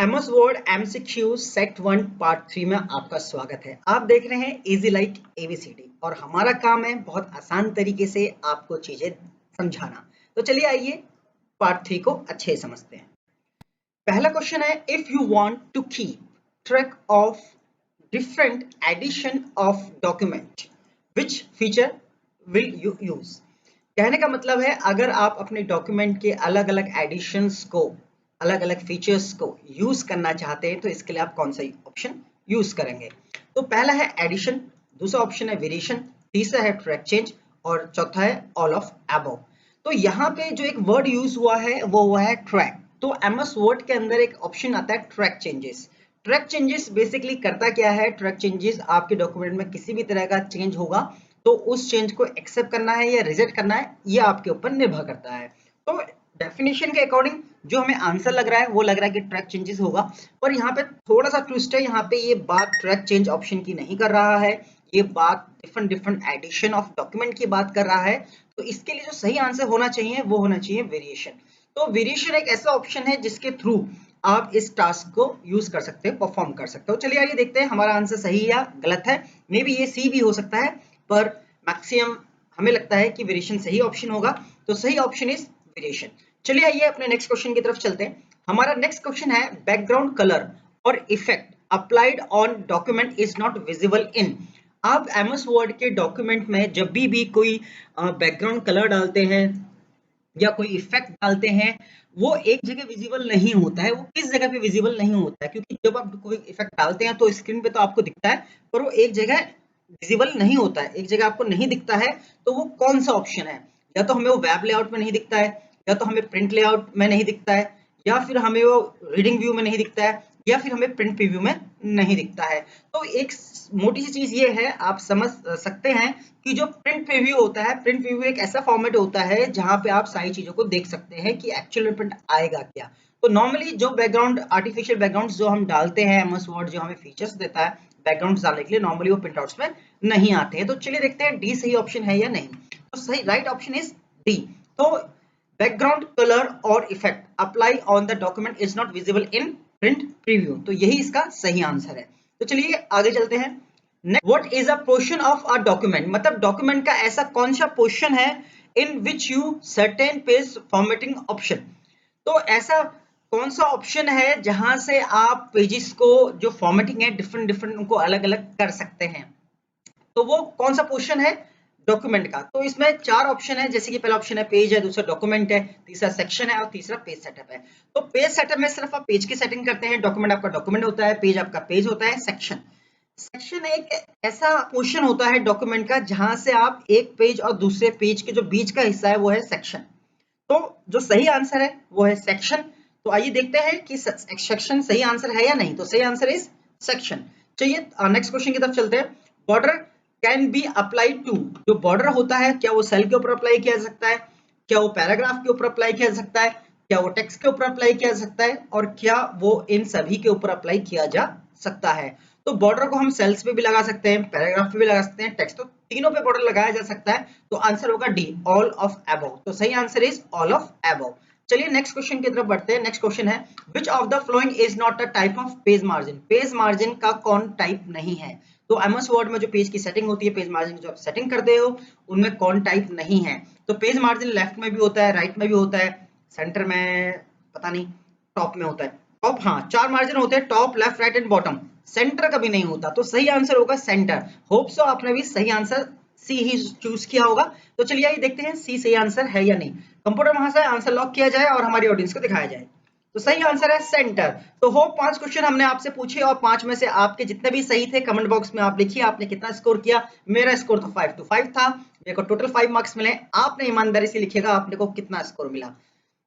MS word MCQ set 1 part 3 में आपका स्वागत है। आप देख रहे हैं इजी लाइक एबीसीडी और हमारा काम है बहुत आसान तरीके से आपको चीजें समझाना। तो चलिए आइए पार्ट 3 को अच्छे से समझते हैं। पहला क्वेश्चन है, if you want to keep track of different edition of document which feature will you use. कहने का मतलब है, अगर आप अपने डॉक्यूमेंट के अलग अलग एडिशंस को, अलग अलग फीचर्स को यूज करना चाहते हैं तो इसके लिए आप कौन सा ऑप्शन यूज करेंगे। तो पहला है एडिशन, दूसरा ऑप्शन है वेरिएशन, तीसरा है ट्रैक चेंज और चौथा है ऑल ऑफ अबव। तो यहाँ पे जो एक वर्ड यूज हुआ है वो हुआ है ट्रैक। तो एमएस वर्ड के अंदर एक ऑप्शन आता है track changes. Track changes basically करता क्या है, ट्रैक चेंजेस आपके डॉक्यूमेंट में किसी भी तरह का चेंज होगा तो उस चेंज को एक्सेप्ट करना है या रिजेक्ट करना है, ये आपके ऊपर निर्भर करता है। तो डेफिनेशन के अकॉर्डिंग जो हमें आंसर लग रहा है वो लग रहा है कि ट्रैक चेंजेस होगा, पर यहाँ पे थोड़ा सा ट्विस्ट है। यहाँ पे ये बात ट्रैक चेंज ऑप्शन की नहीं कर रहा है, ये बात डिफरेंट एडिशन ऑफ डॉक्यूमेंट की बात कर रहा है। तो इसके लिए जो सही आंसर होना चाहिए वो होना चाहिए वेरिएशन। तो वेरिएशन एक ऐसा ऑप्शन है जिसके थ्रू आप इस टास्क को यूज कर सकते हो, परफॉर्म कर सकते हो। चलिए आइए देखते हैं हमारा आंसर सही या गलत है। मे बी ये सी भी हो सकता है, पर मैक्सिमम हमें लगता है कि वेरिएशन सही ऑप्शन होगा। तो सही ऑप्शन इज वेरिएशन। चलिए आइए अपने नेक्स्ट क्वेश्चन की तरफ चलते हैं। हमारा नेक्स्ट क्वेश्चन है, बैकग्राउंड कलर और effect applied on document is not visible in. आप एमएस वर्ड के डॉक्यूमेंट में जब भी कोई बैकग्राउंड कलर डालते हैं या कोई इफेक्ट डालते हैं, वो एक जगह विजिबल नहीं होता है। वो किस जगह पे विजिबल नहीं होता है, क्योंकि जब आप कोई इफेक्ट डालते हैं तो स्क्रीन पे तो आपको दिखता है, पर वो एक जगह विजिबल नहीं होता है, एक जगह आपको नहीं दिखता है। तो वो कौन सा ऑप्शन है? या तो हमें वो वेब लेआउट में नहीं दिखता है, या तो हमें प्रिंट लेआउट में नहीं दिखता है, या फिर हमें वो रीडिंग व्यू में नहीं दिखता है, या फिर हमें प्रिंट प्रीव्यू में नहीं दिखता है। तो एक मोटी सी चीज ये है, आप समझ सकते हैं कि जो प्रिंट प्रीव्यू होता है, प्रिंट प्रीव्यू एक ऐसा फॉर्मेट होता है जहां पे आप सारी चीजों को देख सकते हैं कि एक्चुअल में प्रिंट आएगा क्या। तो नॉर्मली जो बैकग्राउंड आर्टिफिशियल बैकग्राउंड्स जो हम डालते हैं, एमएस वर्ड जो हमें फीचर्स देता है बैकग्राउंड डालने के लिए, नॉर्मली वो प्रिंटआउट्स में नहीं आते हैं। तो चलिए देखते हैं डी सही ऑप्शन है या नहीं। तो सही राइट ऑप्शन इज डी। तो बैकग्राउंड कलर और effect apply on the document is not visible in print preview. तो यही इसका सही आंसर है। तो चलिए आगे चलते हैं। What is a portion of a document, मतलब डॉक्यूमेंट का ऐसा कौन सा पोर्शन है in which you certain page formatting option. तो ऐसा कौन सा ऑप्शन है जहां से आप पेजेस को जो फॉर्मेटिंग है डिफरेंट उनको अलग अलग कर सकते हैं। तो वो कौन सा पोर्शन है डॉक्यूमेंट का। तो इसमें चार ऑप्शन है, जैसे कि पहला ऑप्शन है पेज है, दूसरा डॉक्यूमेंट है, तीसरा सेक्शन है और तीसरा पेज सेटअप है। तो पेज सेटअप में सिर्फ आप पेज की सेटिंग करते हैं, डॉक्यूमेंट आपका डॉक्यूमेंट होता है, पेज आपका पेज होता है। सेक्शन एक ऐसा पोर्शन होता है डॉक्यूमेंट का जहां से आप एक पेज और दूसरे पेज के जो बीच का हिस्सा है वो है सेक्शन। तो जो सही आंसर है वो है सेक्शन। तो आइए देखते हैं कि सेक्शन सही आंसर है या नहीं। तो सही आंसर इज सेक्शन। चलिए नेक्स्ट क्वेश्चन की तरफ चलते हैं। Border can be applied to, जो बॉर्डर होता है क्या वो सेल के ऊपर अप्लाई किया जा सकता है, क्या वो पैराग्राफ के ऊपर अप्लाई किया जा सकता है, क्या वो टेक्स्ट के ऊपर अप्लाई किया जा सकता है, और क्या वो इन सभी के ऊपर अप्लाई किया जा सकता है। तो बॉर्डर को हम सेल्स पे भी लगा सकते हैं, पैराग्राफ पे भी लगा सकते हैं, टेक्स्ट, तो तीनों पे बॉर्डर लगाया जा सकता है। तो आंसर होगा डी, ऑल ऑफ अबव। तो सही answer is all of above. चलिए नेक्स्ट क्वेश्चन की तरफ बढ़ते हैं। नेक्स्ट क्वेश्चन है, which of the following is not a type of page margin. Page margin का कौन टाइप नहीं है। तो एमएस वर्ड में जो पेज की सेटिंग होती है, पेज मार्जिन जो आप सेटिंग करते हो, उनमें कौन टाइप नहीं है। तो पेज मार्जिन लेफ्ट में भी होता है, राइट में भी होता है, सेंटर में पता नहीं, टॉप में होता है। टॉप, हाँ, चार मार्जिन होते हैं, top, left, right and bottom. Centre कभी नहीं होता। तो सही आंसर होगा सेंटर। होप सो आपने भी सही आंसर सी ही चूज किया होगा। तो चलिए आइए देखते हैं सी सही आंसर है या नहीं। कंप्यूटर वहां से आंसर लॉक किया जाए और हमारी ऑडियंस को दिखाया जाए। तो सही आंसर है सेंटर। तो होप 5 क्वेश्चन हमने आपसे पूछे और 5 में से आपके जितने भी सही थे कमेंट बॉक्स में आप लिखिए आपने कितना स्कोर किया। मेरा स्कोर तो 5 to 5 था, मेरे को टोटल 5 मार्क्स मिले। आपने ईमानदारी से लिखिएगा आपने को कितना स्कोर मिला।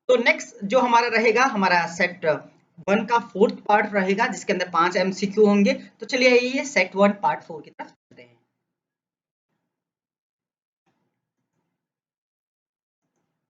तो नेक्स्ट जो हमारा रहेगा, हमारा सेट 1 का 4th पार्ट रहेगा जिसके अंदर 5 एमसीक्यू होंगे। तो चलिए ये सेट 1 पार्ट 4 की तरफ